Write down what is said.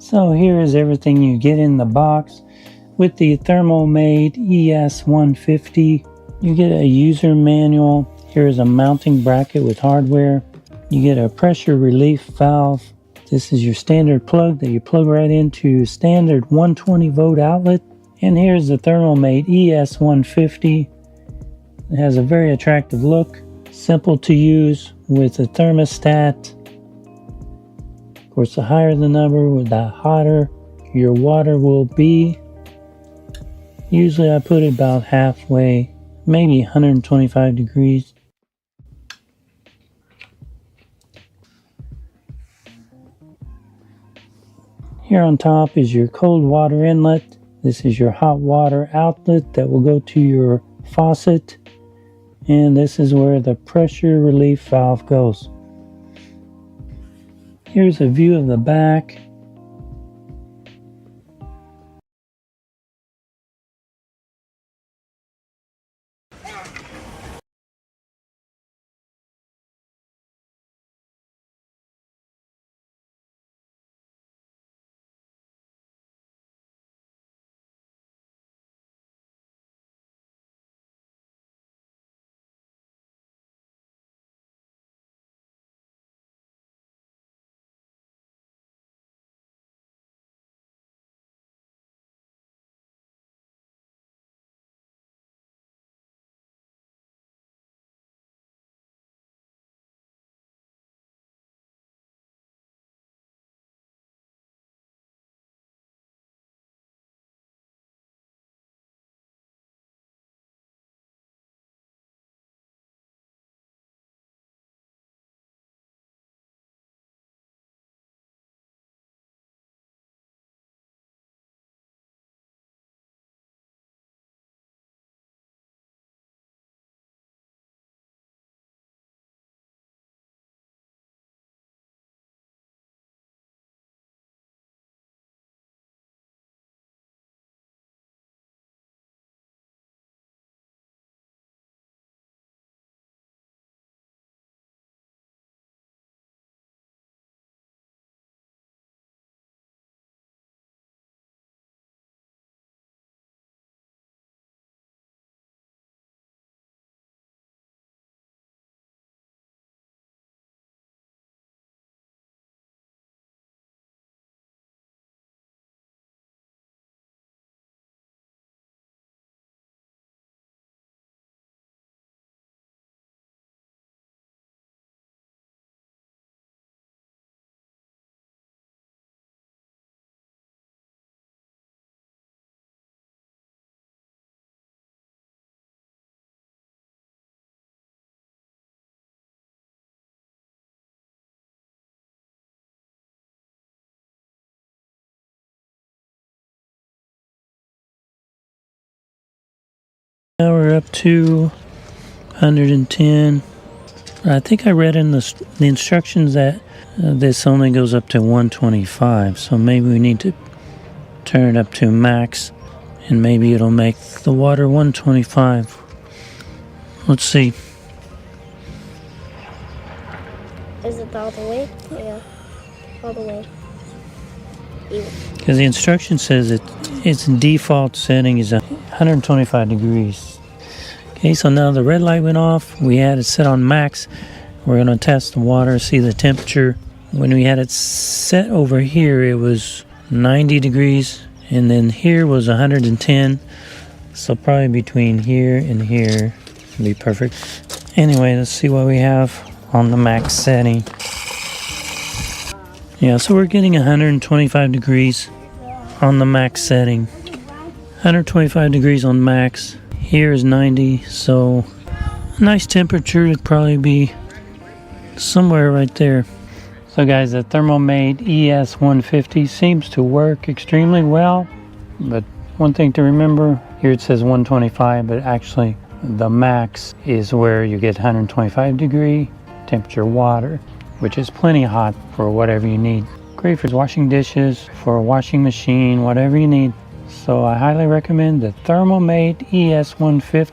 So here is everything you get in the box. With the ThermoMate ES150, you get a user manual. Here is a mounting bracket with hardware. You get a pressure relief valve. This is your standard plug that you plug right into standard 120 volt outlet. And here's the ThermoMate ES150. It has a very attractive look, simple to use with a thermostat. Of course, the higher the number, the hotter your water will be. Usually I put it about halfway, maybe 125 degrees. Here on top is your cold water inlet. This is your hot water outlet that will go to your faucet. And this is where the pressure relief valve goes. Here's a view of the back. Now we're up to 110. I think I read in the instructions that this only goes up to 125. So maybe we need to turn it up to max and maybe it'll make the water 125. Let's see. Is it all the way? Yeah, all the way. Because the instruction says its default setting is 125 degrees. Okay, so now the red light went off. We had it set on max. We're going to test the water, see the temperature. When we had it set over here, it was 90 degrees. And then here was 110. So probably between here and here would be perfect. Anyway, let's see what we have on the max setting. Yeah, so we're getting 125 degrees on the max setting. 125 degrees on max. Here is 90, so a nice temperature would probably be somewhere right there. So guys, the ThermoMate ES150 seems to work extremely well, but one thing to remember, here it says 125, but actually the max is where you get 125 degree temperature water, which is plenty hot for whatever you need. Great for washing dishes, for a washing machine, whatever you need. So I highly recommend the ThermoMate ES150.